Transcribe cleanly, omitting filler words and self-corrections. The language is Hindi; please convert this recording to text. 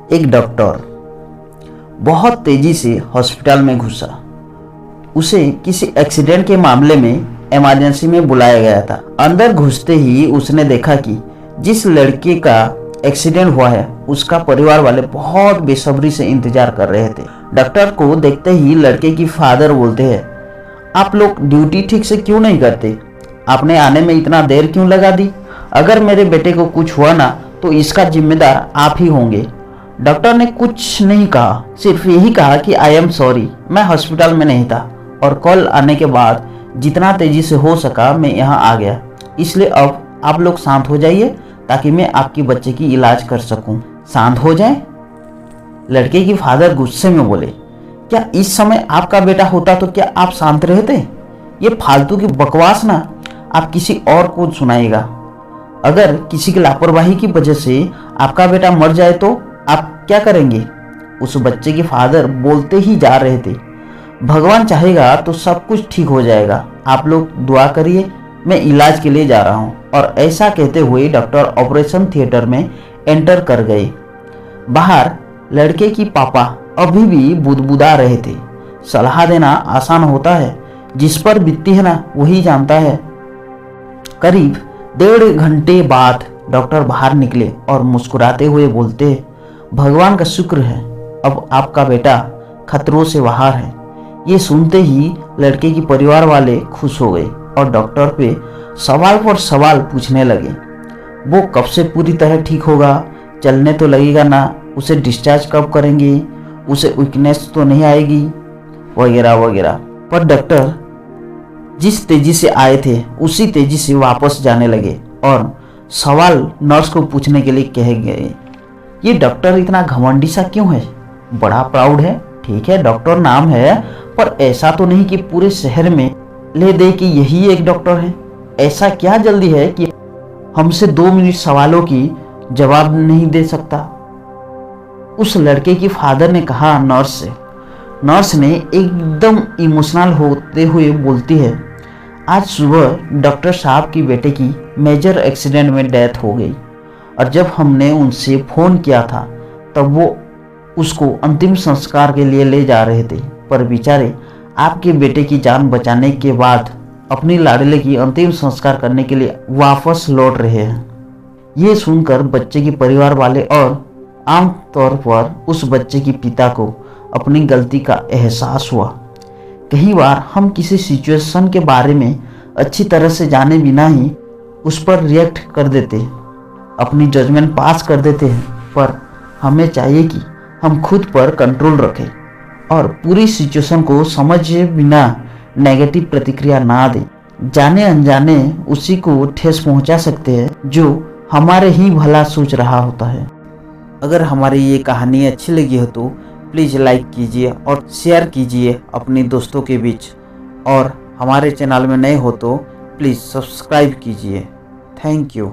एक डॉक्टर बहुत तेजी से हॉस्पिटल में घुसा। उसे किसी एक्सीडेंट के मामले में इमरजेंसी में बुलाया गया था। अंदर घुसते ही उसने देखा कि जिस लड़के का एक्सीडेंट हुआ है उसका परिवार वाले बहुत बेसब्री से इंतजार कर रहे थे। डॉक्टर को देखते ही लड़के की फादर बोलते हैं, आप लोग ड्यूटी ठीक से क्यों नहीं करते? आपने आने में इतना देर क्यों लगा दी? अगर मेरे बेटे को कुछ हुआ ना तो इसका जिम्मेदार आप ही होंगे। डॉक्टर ने कुछ नहीं कहा, सिर्फ यही कहा कि आई एम सॉरी, मैं हॉस्पिटल में नहीं था और कॉल आने के बाद जितना तेजी से हो सका मैं यहाँ आ गया। इसलिए अब आप लोग शांत हो जाइए ताकि मैं आपकी बच्चे की इलाज कर सकूं। शांत हो जाएं? लड़के की फादर गुस्से में बोले, क्या इस समय आपका बेटा होता तो क्या आप शांत रहते? ये फालतू की बकवास ना आप किसी और को सुनाइएगा। अगर किसी की लापरवाही की वजह से आपका बेटा मर जाए तो आप क्या करेंगे? उस बच्चे के फादर बोलते ही जा रहे थे, भगवान चाहेगा तो सब कुछ ठीक हो जाएगा, आप लोग दुआ करिए, मैं इलाज के लिए जा रहा हूँ। और ऐसा कहते हुए डॉक्टर ऑपरेशन थिएटर में एंटर कर गए। बाहर लड़के की पापा अभी भी बुदबुदा रहे थे। सलाह देना आसान होता है, जिस पर बीतती है ना वही जानता है। करीब 1.5 घंटे बाद डॉक्टर बाहर निकले और मुस्कुराते हुए बोलते, भगवान का शुक्र है, अब आपका बेटा खतरों से बाहर है। ये सुनते ही लड़के की परिवार वाले खुश हो गए और डॉक्टर पे सवाल पर सवाल पूछने लगे। वो कब से पूरी तरह ठीक होगा? चलने तो लगेगा ना? उसे डिस्चार्ज कब करेंगे? उसे वीकनेस तो नहीं आएगी? वगैरह वगैरह। पर डॉक्टर जिस तेजी से आए थे उसी तेजी से वापस जाने लगे और सवाल नर्स को पूछने के लिए कह गए। ये डॉक्टर इतना घमंडी सा क्यों है? बड़ा प्राउड है, ठीक है डॉक्टर नाम है, पर ऐसा तो नहीं कि पूरे शहर में ले दे कि यही एक डॉक्टर है। ऐसा क्या जल्दी है कि हमसे 2 मिनट सवालों की जवाब नहीं दे सकता? उस लड़के की फादर ने कहा नर्स से। नर्स ने एकदम इमोशनल होते हुए बोलती है, आज सुबह डॉक्टर साहब की बेटे की मेजर एक्सीडेंट में डेथ हो गई और जब हमने उनसे फ़ोन किया था तब वो उसको अंतिम संस्कार के लिए ले जा रहे थे, पर बेचारे आपके बेटे की जान बचाने के बाद अपनी लाडले की अंतिम संस्कार करने के लिए वापस लौट रहे हैं। ये सुनकर बच्चे के परिवार वाले और आम तौर पर उस बच्चे के पिता को अपनी गलती का एहसास हुआ। कई बार हम किसी सिचुएशन के बारे में अच्छी तरह से जाने बिना ही उस पर रिएक्ट कर देते हैं, अपनी जजमेंट पास कर देते हैं, पर हमें चाहिए कि हम खुद पर कंट्रोल रखें और पूरी सिचुएशन को समझे बिना नेगेटिव प्रतिक्रिया ना दें। जाने अनजाने उसी को ठेस पहुंचा सकते हैं जो हमारे ही भला सोच रहा होता है। अगर हमारी ये कहानी अच्छी लगी हो तो प्लीज़ लाइक कीजिए और शेयर कीजिए अपने दोस्तों के बीच, और हमारे चैनल में नए हो तो प्लीज़ सब्सक्राइब कीजिए। Thank you.